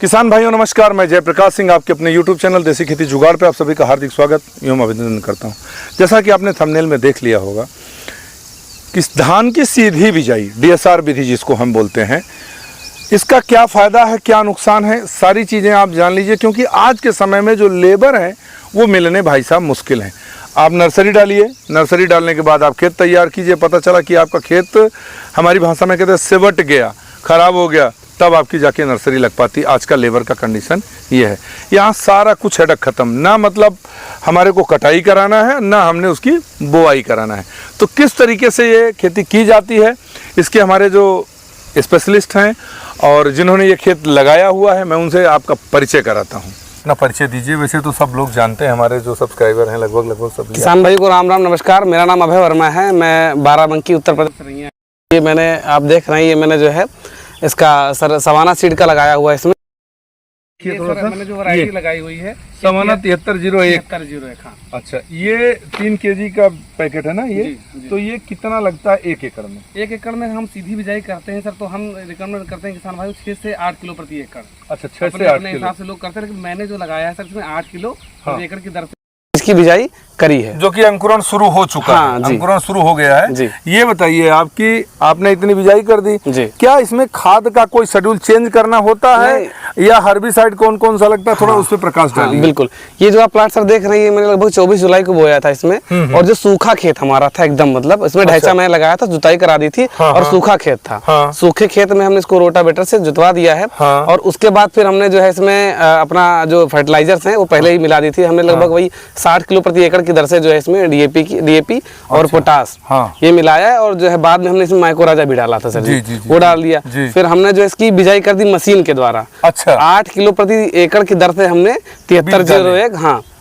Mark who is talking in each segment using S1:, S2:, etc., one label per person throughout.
S1: किसान भाइयों नमस्कार, मैं जयप्रकाश सिंह आपके अपने YouTube चैनल देसी खेती जुगाड़ पे आप सभी का हार्दिक स्वागत एवं अभिनंदन करता हूं। जैसा कि आपने थंबनेल में देख लिया होगा कि धान की सीधी बिजाई DSR विधि जिसको हम बोलते हैं, इसका क्या फ़ायदा है, क्या नुकसान है, सारी चीज़ें आप जान लीजिए। क्योंकि आज के समय में जो लेबर हैं वो मिलने भाई साहब मुश्किल हैं। आप नर्सरी डालिए, नर्सरी डालने के बाद आप खेत तैयार कीजिए, पता चला कि आपका खेत हमारी भाषा में कहते हैं सिवट गया, ख़राब हो गया, तब आपकी जाके नर्सरी लग पाती। आज का लेबर का कंडीशन ये है। यहाँ सारा कुछ हेडक ख़त्म, ना मतलब हमारे को कटाई कराना है, ना हमने उसकी बोआई कराना है। तो किस तरीके से ये खेती की जाती है, इसके हमारे जो स्पेशलिस्ट हैं और जिन्होंने ये खेत लगाया हुआ है, मैं उनसे आपका परिचय कराता हूँ। अपना परिचय दीजिए। वैसे तो सब लोग जानते हैं, हमारे जो सब्सक्राइबर हैं लगभग सब।
S2: किसान भाई को राम राम नमस्कार। मेरा नाम अभय वर्मा है, मैं बाराबंकी उत्तर प्रदेश से रही है। ये मैंने आप देख रहे हैं, ये मैंने जो है इसका सर सवाना सीड का लगाया हुआ है। इसमें ये सर मैंने जो वैरायटी लगाई हुई है
S1: सवाना 7301।
S2: हाँ।
S1: अच्छा, ये 3 kg का पैकेट है ना ये? जी। तो ये कितना लगता है 1 एकड़ में?
S2: 1 एकड़ में हम सीधी बिजाई करते हैं सर, तो हम रिकमेंड करते हैं किसान भाई 6 से 8 किलो प्रति एकड़।
S1: अच्छा, 6 से 8 किलो
S2: हिसाब से लोग करते हैं, लेकिन मैंने जो लगाया है सर इसमें 8 किलो प्रति एकड़ की दर से इसकी बिजाई करी है,
S1: जो कि अंकुरण शुरू हो चुका है। अंकुरण शुरू हो गया है। ये बताइए, आपने इतनी बिजाई कर दी, क्या इसमें खाद का कोई शेड्यूल चेंज करना होता है या हर्बिसाइड कौन कौन सा लगता है? थोड़ा उस पर प्रकाश डालिए।
S2: बिल्कुल। ये जो आप प्लांट सर देख रहे हैं, मैंने लगभग 24 जुलाई को बोया था इसमें। और जो सूखा खेत हमारा था एकदम, मतलब इसमें ढैचा मैंने लगाया था, जुताई करा दी थी और सूखा खेत था। सूखे खेत में हमने इसको रोटावेटर से जुतवा दिया है और उसके बाद फिर हमने जो है इसमें अपना जो फर्टिलाइजर्स हैं वो पहले ही मिला दी थी। हमने लगभग वही 60 किलो प्रति एकड़ की दर से जो है इसमें डीएपी और पोटास ये मिलाया है। और जो है बाद में हमने इसमें माइक्रोराजा भी डाला था सर जी, वो डाल दिया। फिर हमने जो इसकी बिजाई कर दी मशीन के द्वारा। अच्छा। 8 किलो प्रति एकड़ की दर से हमने 7301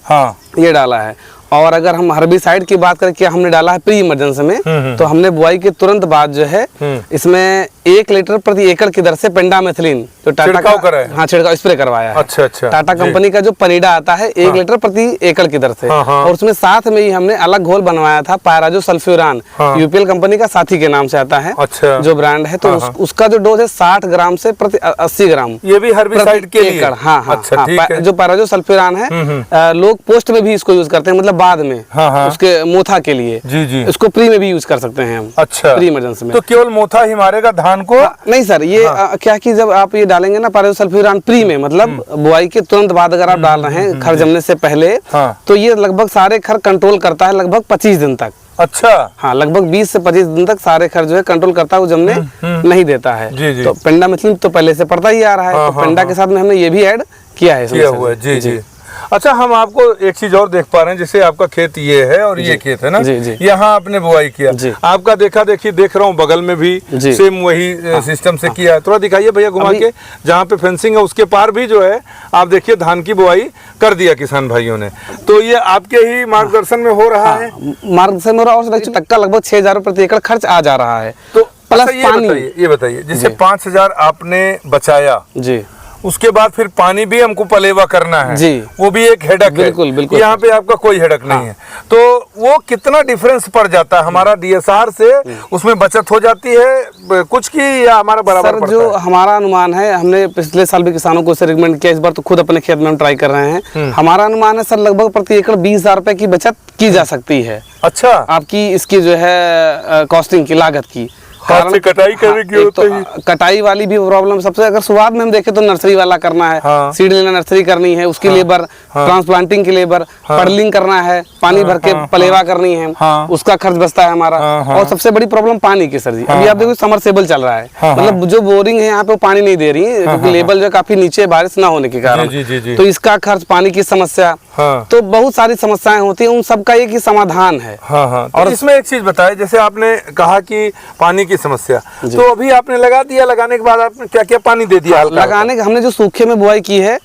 S2: ये डाला है। और अगर हम हर्बिसाइड की बात करें, क्या हमने डाला है प्री इमरजेंसी में, तो हमने बुआई के तुरंत बाद जो है इसमें 1 लीटर प्रति एकड़ की दर से पेंडामेथिलीन जो टाटा का छिड़काव स्प्रे करवाया है। अच्छा अच्छा। टाटा कंपनी का जो पनीडा आता है 1 लीटर प्रति एकड़ की दर से। और उसमें साथ में ही हमने अलग घोल बनवाया था पायराजो सल्फ्यूरान, यूपीएल कंपनी का साथी के नाम से आता है जो ब्रांड है। तो उसका जो डोज है 60 ग्राम से प्रति 80 ग्राम, ये भी हर्बिसाइड के लिए। हाँ, जो पायराजो सल्फ्यूरान है लोग पोस्ट में भी इसको यूज करते हैं, मतलब बाद में उसके मोथा के लिए। जी। इसको प्री में भी यूज कर सकते हैं हम। अच्छा। प्री इमरजेंसी में तो केवल मोथा ही मारेगा धान को? नहीं सर, ये क्या कि जब आप ये डालेंगे ना पायराजोसल्फ्यूरान प्री में, मतलब बुआई के तुरंत बाद अगर आप डाल रहे हैं खर जमने से पहले, तो ये लगभग सारे खर कंट्रोल करता है लगभग 25 दिन तक। अच्छा। हाँ, लगभग 20 से 25 दिन तक सारे खर जो है कंट्रोल करता है, वो जमने नहीं देता है। जी। तो पेंडामेथिलीन तो पहले से पड़ता ही आ रहा है, तो पेंडा के साथ में हमने ये भी ऐड किया है।
S1: जी। अच्छा, हम आपको एक चीज और देख पा रहे हैं, जैसे आपका खेत ये है और ये खेत है ना, यहाँ आपने बुआई किया। आपका देखा देखी देख रहा हूँ बगल में भी सेम वही सिस्टम से किया है। थोड़ा दिखाइए भैया घुमा के, जहाँ पे फेंसिंग है उसके पार भी जो है आप देखिए धान की बुआई कर दिया किसान भाइयों ने। तो ये आपके ही मार्गदर्शन में हो रहा है?
S2: मार्गदर्शन में हो रहा है, और टक्का लगभग 6000 प्रति एकड़ खर्च आ जा रहा है।
S1: तो प्लस ये बताइए जैसे 5000 आपने बचाया जी, उसके बाद फिर पानी भी हमको पलेवा करना है जी, वो भी एक हेडक है। बिल्कुल। यहाँ पे आपका कोई हेडक नहीं है, तो वो कितना डिफरेंस पड़ जाता है हमारा DSR से? उसमें बचत हो जाती है कुछ की या हमारा बराबर
S2: सर? जो हमारा अनुमान है, हमने पिछले साल भी किसानों को रिकमेंड किया, इस बार तो खुद अपने खेत में हम ट्राई कर रहे हैं। हमारा अनुमान है सर लगभग प्रति एकड़ 20,000 रुपए की बचत की जा सकती है। अच्छा। आपकी इसकी जो है कॉस्टिंग की लागत की
S1: हाथ से कटाई करने की होती है।
S2: कटाई वाली भी प्रॉब्लम सबसे, अगर शुरुआत में हम देखें तो नर्सरी वाला करना है, सीड लेना नर्सरी करनी है, उसकी लेबर, ट्रांसप्लांटिंग की लेबर, पडलिंग करना है, पानी भर के पलेवा करनी है, उसका खर्च बचता है हमारा। और सबसे बड़ी प्रॉब्लम पानी की सर जी। अभी आप देखो समरसेबल चल रहा है, मतलब जो बोरिंग है यहाँ पे पानी नहीं दे रही है, क्योंकि लेवल जो काफी नीचे बारिश न होने के कारण, तो इसका खर्च, पानी की समस्या, तो बहुत सारी समस्याएं होती है, उन सबका एक ही समाधान है।
S1: और इसमें एक चीज बताए, जैसे आपने कहा कि पानी की समस्या, तो अभी आपने लगा दिया, लगाने के बाद आपने क्या क्या पानी दे दिया?
S2: लगाने के हमने जो सूखे में बुआई की है,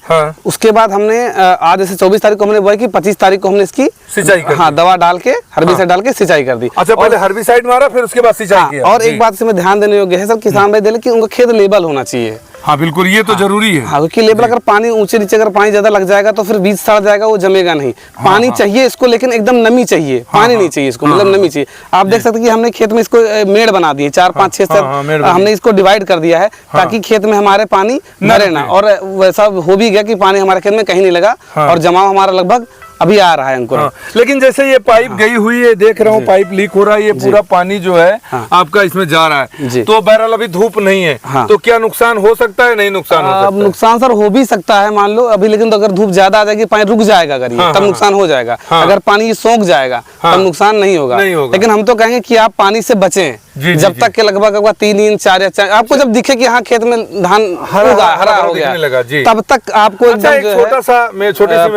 S2: उसके बाद हमने आज जैसे 24 तारीख को हमने बुआई की, 25 तारीख को हमने इसकी सिंचाई कर, हाँ, दवा डाल के हर्बिसाइड डाल के सिंचाई कर दी।
S1: अच्छा, पहले हर्बिसाइड मारा फिर उसके बाद सिंचाई किया।
S2: और एक बात इसमें ध्यान देने योग्य है सर, किसान भाई देख कि उनका खेत लेबल होना चाहिए।
S1: हाँ बिल्कुल, ये तो जरूरी है।
S2: हाँ, क्योंकि लेवल अगर पानी ऊंचे नीचे अगर पानी ज्यादा लग जाएगा तो फिर बीज सड़ जाएगा, वो जमेगा नहीं। पानी चाहिए इसको, लेकिन एकदम नमी चाहिए, पानी नहीं चाहिए इसको, मतलब नमी चाहिए। आप देख सकते हैं कि हमने खेत में इसको मेड़ बना दिए, 4 5 6 हमने इसको डिवाइड कर दिया है ताकि खेत में हमारे पानी भरे ना। और वैसा हो भी गया कि पानी हमारे खेत में कहीं नहीं लगा और जमाव हमारा लगभग अभी आ रहा है अंकुर।
S1: लेकिन जैसे ये पाइप गई हुई है, देख रहा हूँ पाइप लीक हो रहा है, ये पूरा पानी जो है आपका इसमें जा रहा है, तो बहरहाल अभी धूप नहीं है, तो क्या नुकसान हो सकता है? नहीं नुकसान हो सकता है।
S2: नुकसान सर हो भी सकता है मान लो अभी, लेकिन तो अगर धूप ज्यादा आ जाएगी पानी रुक जाएगा, अगर ये तब नुकसान हो जाएगा। अगर पानी सोख जाएगा तब नुकसान नहीं होगा। लेकिन हम तो कहेंगे कि आप पानी से बचें जब तक के लगभग 3 इंच 4 इंच आपको जब दिखे कि हाँ खेत में धान हरा हो गया तब तक आपको
S1: छोटा सा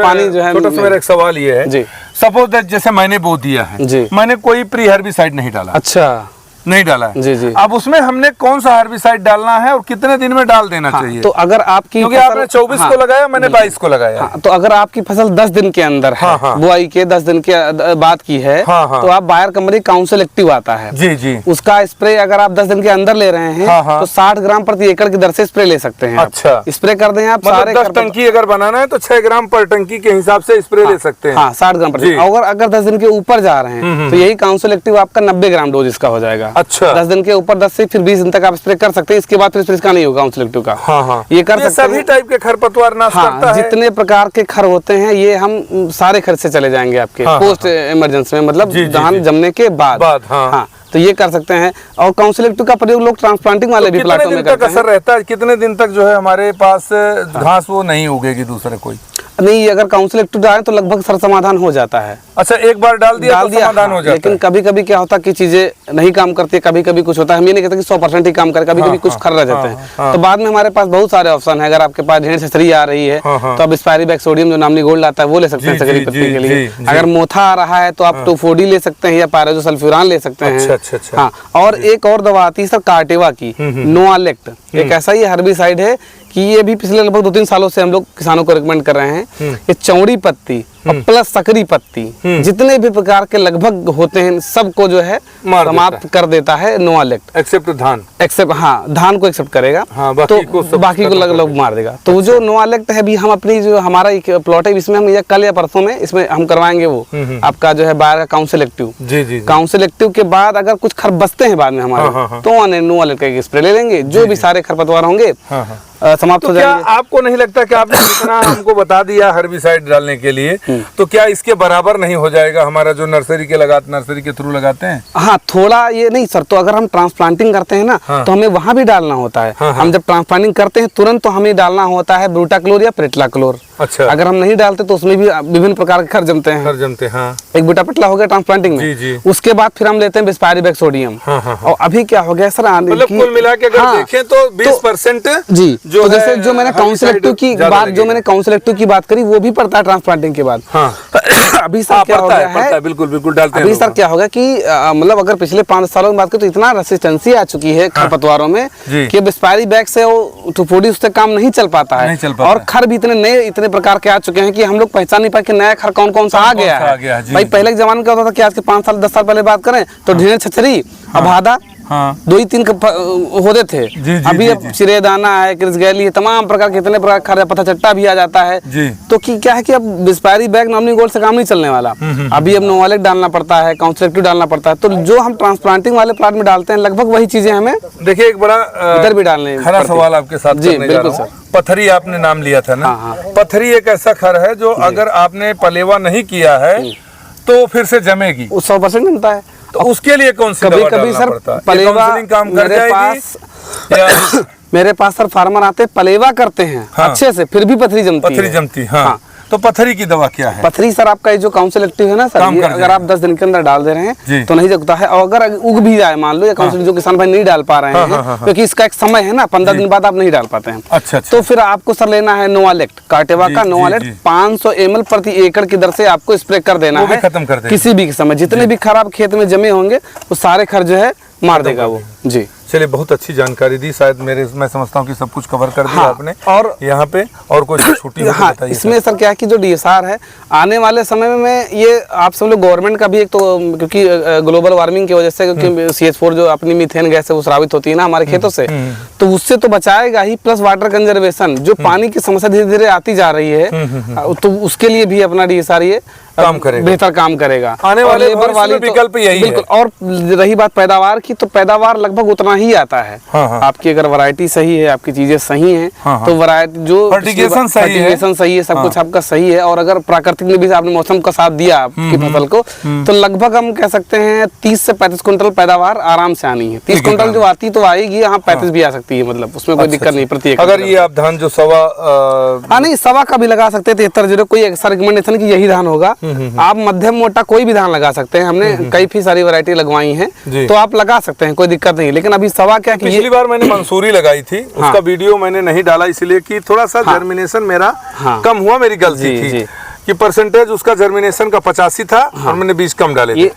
S2: पानी जो है।
S1: छोटा सा मेरा एक सवाल ये है, सपोज दैट जैसे मैंने बो दिया है, मैंने कोई प्री हर्बिसाइड नहीं डाला,
S2: अच्छा
S1: नहीं डाला है,
S2: जी जी।
S1: अब उसमें हमने कौन सा हर्बिसाइड डालना है और कितने दिन में डाल देना चाहिए?
S2: तो अगर आपकी
S1: क्योंकि आपने 24 को लगाया, मैंने 22 को लगाया,
S2: तो अगर आपकी फसल 10 दिन के अंदर है, बुआई के 10 दिन के बाद की है, तो आप बायर कंपनी काउंसिल एक्टिव आता है,
S1: जी जी,
S2: उसका स्प्रे अगर आप 10 दिन के अंदर ले रहे हैं तो 60 ग्राम प्रति एकड़ की दर से स्प्रे ले सकते हैं।
S1: अच्छा,
S2: स्प्रे कर दें आप,
S1: सारे 10 टंकी अगर बनाना है तो 6 ग्राम पर टंकी के हिसाब से स्प्रे ले सकते हैं।
S2: हाँ, 60 ग्राम प्रति। अगर 10 दिन के ऊपर जा रहे हैं तो यही काउंसिल एक्टिव आपका 90 ग्राम डोज इसका हो जाएगा।
S1: अच्छा,
S2: 10 दिन के ऊपर 10 से फिर 20 दिन तक आप स्प्रे कर सकते हैं, इसके बाद फिर स्प्रे इसका नहीं होगा काउंसिल एक्टिव का। ये कर सकते हैं।
S1: सभी टाइप के खरपतवार नाश करता है।
S2: जितने प्रकार के खर होते हैं ये हम सारे खर से चले जाएंगे आपके पोस्ट इमरजेंसी में, मतलब धान जमने के बाद। हाँ, तो ये कर सकते हैं। और काउंसिल एक्टिव का प्रयोग लोग ट्रांसप्लांटिंग वाले भी प्लाटों में करते हैं।
S1: असर रहता है कितने दिन तक जो है हमारे पास घास वो नहीं उगेगी दूसरे कोई?
S2: नहीं, अगर काउंसिल एक्टिव डालें तो लगभग सर समाधान हो जाता है।
S1: अच्छा, एक बार डाल दिया तो समाधान हो जाता है।
S2: लेकिन कभी कभी क्या होता है कि चीजें नहीं काम करती, कभी कभी कुछ होता है। हम ये नहीं कहते कि 100% ही काम करे, कभी कभी कुछ खर रह जाते हैं। तो बाद में हमारे पास बहुत सारे ऑप्शन है। अगर आपके पास ढेर छतरी आ रही है तो आप स्पायरीबैक सोडियम जो नामनी गोल्ड आता है वो ले सकते हैं सकरी पत्ती के लिए। अगर मोथा आ रहा है तो आप 2,4-D ले सकते हैं या पायरोजोसल्फ्यूरान ले सकते हैं। हाँ, और एक और दवा आती है सर कार्टेवा की, नोआलेक्ट, एक ऐसा ही हर्बिसाइड है कि ये भी पिछले लगभग 2-3 सालों से हम लोग किसानों को रिकमेंड कर रहे हैं। ये चौड़ी पत्ती और प्लस सकरी पत्ती जितने भी प्रकार के लगभग होते हैं सबको जो है समाप्त कर देता है नोआलेक्ट,
S1: एक्सेप्ट धान,
S2: एक्सेप्ट हाँ धान को एक्सेप्ट करेगा, तो बाकी को लगभग मार देगा। तो जो नोआलेक्ट है भी हम अपनी जो हमारा एक प्लॉट है इसमें हम कल या परसों में इसमें हम करवाएंगे वो आपका जो है बायर का काउंसिल एक्टिव। काउंसिल एक्टिव के बाद अगर कुछ खर बचते हैं बाद में हमारे तो नोआलेक्ट का स्प्रे ले लेंगे, जो भी सारे खरपतवार होंगे समाप्त हो जाएंगे।
S1: क्या आपको नहीं लगता कि आपने जितना हमको बता दिया हर्बिसाइड डालने के लिए, तो क्या इसके बराबर नहीं हो जाएगा हमारा जो नर्सरी के थ्रू लगाते हैं?
S2: हाँ, थोड़ा ये नहीं सर, तो अगर हम ट्रांसप्लांटिंग करते हैं ना तो हमें वहाँ भी डालना होता है। हम जब ट्रांसप्लांटिंग करते हैं तुरंत तो हमें डालना होता है ब्रूटाक्लोर या प्रेटलाक्लोर।
S1: अच्छा,
S2: अगर हम नहीं डालते तो उसमें भी विभिन्न प्रकार के खर जमते हैं।
S1: हाँ।
S2: एक बूटा पटला हो गया ट्रांसप्लांटिंग में, उसके बाद फिर हम लेते हैं बिस्पायरीबैक सोडियम। और अभी क्या हो गया सर,
S1: कुल मिला के अगर देखें तो 20%
S2: जी जो जैसे जो मैंने काउंसिल एक्टिव की बात काउंसिल एक्टिव की बात करी वो भी पड़ता है ट्रांसप्लांटिंग के बाद। अभी सर क्या हो गया है,
S1: बिल्कुल डालते हैं।
S2: अभी सर क्या होगा कि मतलब अगर पिछले 5 सालों की बात करें तो इतना रेसिस्टेंसी आ चुकी है खरपतवारों में कि बिस्पायरीबैक से वो 2,4-D उससे काम नहीं चल पाता है। और खर भी इतने नए इतने प्रकार के आ चुके हैं कि हम लोग पहचान नहीं पाए कि नया खर कौन कौन सा आ गया है। भाई पहले के जमाने में क्या होता था कि आज के 5 साल 10 साल पहले बात करें तो ढेर छछरी, अभादा, 2-3 होते थे। अभी अब चिरेदाना है, क्रिसगैली है, तमाम प्रकार के इतने प्रकार खर, पत्थर चट्टा भी आ जाता है। तो क्या है कि अब बिस्पायरीबैक नामनी गोल्ड से काम नहीं चलने वाला। अभी अब नोआलेक्ट डालना पड़ता है, काउंसिल एक्टिव डालना पड़ता है। तो जो हम ट्रांसप्लांटिंग वाले प्लाट में डालते हैं लगभग वही चीजें हमें
S1: देखिए एक बड़ा
S2: इधर भी डालने
S1: खरा सवाल आपके साथ
S2: जी बिल्कुल सर।
S1: पथरी आपने नाम लिया था ना? पथरी एक ऐसा खर है जो अगर आपने पलेवा नहीं किया है तो फिर से जमेगी,
S2: 100% जमता है।
S1: तो उसके लिए कौन सी दवा डालना पड़ता है?
S2: पलेवा
S1: काम कर जाएगी?
S2: मेरे पास सर फार्मर आते पलेवा करते हैं अच्छे से, फिर भी पथरी जमती है। हाँ।
S1: तो पथरी की दवा क्या है?
S2: पथरी सर आपका जो काउंसिल एक्टिव है ना सर, ये अगर आप 10 दिन के अंदर डाल दे रहे हैं तो नहीं जगता है। और अगर उग भी जाए मान लो या काउंसिल जो किसान भाई नहीं डाल पा रहे हैं क्योंकि इसका एक समय है ना, 15 दिन बाद आप नहीं डाल पाते हैं।
S1: अच्छा,
S2: तो फिर आपको सर लेना है नोआलेक्ट, कार्टेवा का नोआलेक्ट 500 ml प्रति एकड़ की दर से आपको स्प्रे कर देना है।
S1: खत्म कर देना
S2: किसी भी समय जितने भी खराब खेत में जमे होंगे वो सारे खर जो है मार देगा वो। जी
S1: चलिए, बहुत अच्छी जानकारी दी। शायद मैं समझता हूँ कि सब कुछ कवर कर दिया आपने।
S2: और
S1: यहाँ पे और कोई छुट्टी हो तो
S2: हाँ,
S1: बताइए।
S2: इसमें सर क्या है कि जो DSR है आने वाले समय में ये आप सब लोग गवर्नमेंट का भी एक तो, क्योंकि ग्लोबल वार्मिंग की वजह से, क्योंकि CH4 जो अपनी मीथेन गैस है वो स्रावित होती है ना हमारे खेतों से, तो उससे तो बचाएगा ही, प्लस वाटर कंजर्वेशन, जो पानी की समस्या धीरे धीरे आती जा रही है, तो उसके लिए भी अपना DSR ये
S1: काम करेगा,
S2: बेहतर काम करेगा।
S1: आने वाले
S2: लेबर वाली
S1: विकल्प यही है।
S2: और रही बात पैदावार की, तो पैदावार लगभग उतना ही आता है।
S1: हाँ।
S2: आपकी अगर वैरायटी सही है, आपकी चीजें सही हैं, तो वैरायटी जो
S1: फर्टिगेशन
S2: सही है, सब कुछ आपका सही है। और अगर प्राकृतिक में भी आपने मौसम का साथ दिया आपकी फसल को, तो लगभग हम कह सकते हैं 30 से 35 कुंटल पैदावार आराम से आनी है। 30 कुंटल जो आती तो आएगी, यहाँ 35 भी आ सकती है, मतलब उसमें कोई दिक्कत नहीं प्रति एकड़।
S1: अगर ये आप धान जो सवा
S2: हाँ नहीं, सवा का भी लगा सकते हैं, 73 कोई ऐसा रिकमेंडेशन की यही धान होगा। आप मध्यम मोटा कोई भी धान लगा सकते हैं, हमने कई सारी वैरायटी लगवाई हैं, तो आप लगा सकते हैं, कोई दिक्कत नहीं। लेकिन अभी सवा क्या कि
S1: पिछली बार मैंने मंसूरी लगाई थी, उसका वीडियो मैंने नहीं डाला इसलिए कि थोड़ा सा जर्मिनेशन मेरा कम हुआ, मेरी गलती थी कि परसेंटेज उसका जर्मिनेशन का 85 था और मैंने बीज कम डाले थे।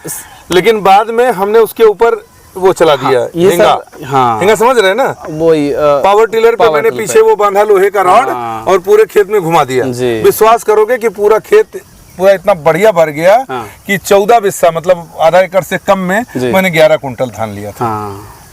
S1: लेकिन बाद में हमने उसके ऊपर वो चला दिया, हिंगा। हिंगा समझ रहे हैं ना,
S2: वही
S1: पावर टिलर पे मैंने पीछे वो बांधा लोहे का रॉड और पूरे खेत में घुमा दिया। विश्वास करोगे कि पूरा खेत पूरा इतना बढ़िया भर गया कि 14 बिस्सा, मतलब आधा एकड़ से कम में मैंने 11 कुंटल धान लिया था।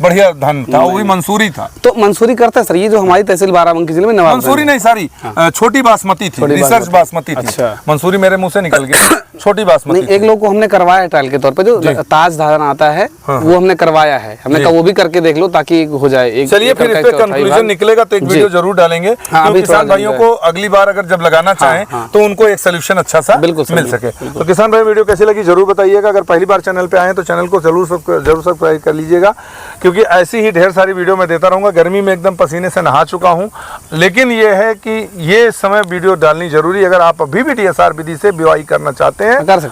S1: बढ़िया धान था, वो भी मंसूरी था।
S2: तो मंसूरी करता है सर, ये जो हमारी तहसील बाराबंकी जिले में नवाब
S1: मंसूरी नहीं, सारी छोटी बासमती थी, रिसर्च बासमती थी। मंसूरी मेरे मुंह से निकल गया, छोटी बासमती।
S2: एक लोग को हमने करवाया है ट्रायल के तौर पे, जो ताज धान आता है वो हमने करवाया है। हमने कहा वो भी करके देख लो ताकि हो जाए।
S1: चलिए, फिर इस पे कंक्लूजन निकलेगा तो एक वीडियो जरूर डालेंगे, क्योंकि किसान भाइयों को अगली बार अगर जब लगाना चाहें तो उनको एक सोल्यूशन अच्छा सा मिल सके। तो किसान भाई, वीडियो कैसी लगी जरूर बताइएगा। अगर पहली बार चैनल पे आए तो चैनल को जरूर सब्सक्राइब कर लीजिएगा, क्योंकि ऐसी ही ढेर सारी वीडियो मैं देता रहूंगा। गर्मी में एकदम पसीने से नहा चुका हूं, लेकिन ये है कि ये समय वीडियो डालनी जरूरी। अगर आप अभी भी DSR विधि से बुआई करना चाहते हैं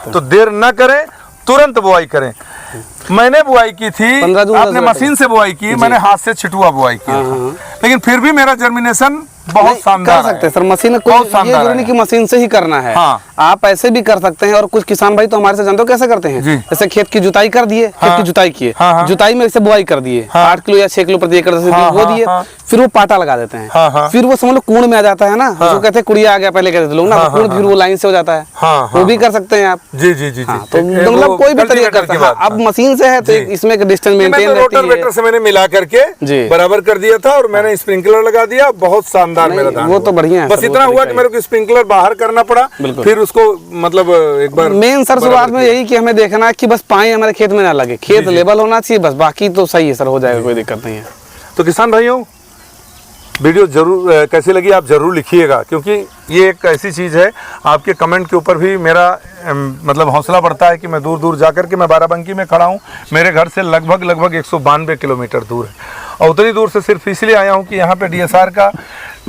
S1: तो देर न करें, तुरंत बुआई करें। मैंने बुआई की थी, आपने मशीन से बुआई की, मैंने हाथ से छिटुआ बुआई किया था, लेकिन फिर भी मेरा जर्मिनेशन बहुत शानदार
S2: कर सकते हैं सर। मशीन कोई ये जरूरी नहीं कि मशीन से ही करना है, आप ऐसे भी कर सकते हैं। और कुछ किसान भाई तो हमारे से जानते हो कैसे करते हैं, जैसे खेत की जुताई कर दिए, खेत की जुताई किए, जुताई में ऐसे बुआई कर दिए, 8 किलो या 6 किलो प्रति एकड़ वो दिए, फिर वो पाटा लगा देते हैं, फिर वो समझ लो कुण में आ जाता है ना, जो कहते हैं कुड़िया आ गया पहले कहते थे लोग ना, कुण फिर वो लाइन से हो जाता है, वो भी कर सकते हैं आप।
S1: जी जी जी,
S2: तो मतलब कोई भी तरीका कर सकते हैं। अब मशीन से है तो इसमें डिस्टेंस मेंटेन रहती है।
S1: रोटावेटर से मैंने मिला करके बराबर कर दिया था और मैंने स्प्रिंकलर लगा दिया, बहुत शानदार मेरा धान।
S2: वो तो बढ़िया है,
S1: बस इतना हुआ कि मेरे को स्प्रिंकलर बाहर करना पड़ा, फिर उसको मतलब एक बार
S2: मेन सर शुरुआत में यही कि हमें देखना है कि बस पानी हमारे खेत में ना लगे, खेत लेवल होना चाहिए बस, बाकी तो सही है सर, हो जाएगा, कोई दिक्कत नहीं है।
S1: तो किसान भाइयों, वीडियो जरूर कैसी लगी आप जरूर लिखिएगा, क्योंकि ये एक ऐसी चीज़ है, आपके कमेंट के ऊपर भी मेरा मतलब हौसला बढ़ता है कि मैं दूर दूर जाकर के, मैं बाराबंकी में खड़ा हूँ, मेरे घर से लगभग 192 किलोमीटर दूर है, और उतनी दूर से सिर्फ इसलिए आया हूँ कि यहाँ पे DSR का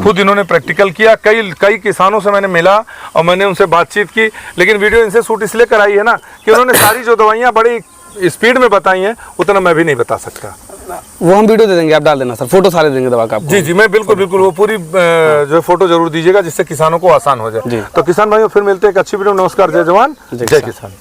S1: खुद इन्होंने प्रैक्टिकल किया। कई किसानों से मैंने मिला और मैंने उनसे बातचीत की, लेकिन वीडियो इनसे शूट इसलिए कराई है ना कि उन्होंने सारी जो दवाइयाँ बड़ी स्पीड में बताई हैं, उतना मैं भी नहीं बता सकता।
S2: वो हम वीडियो दे देंगे, आप डाल देना सर, फोटो सारे देंगे दवा का आपको।
S1: जी जी, मैं बिल्कुल वो पूरी जो फोटो जरूर दीजिएगा, जिससे किसानों को आसान हो जाए। तो किसान भाइयों, फिर मिलते हैं एक अच्छी वीडियो। नमस्कार, जय जवान जय किसान।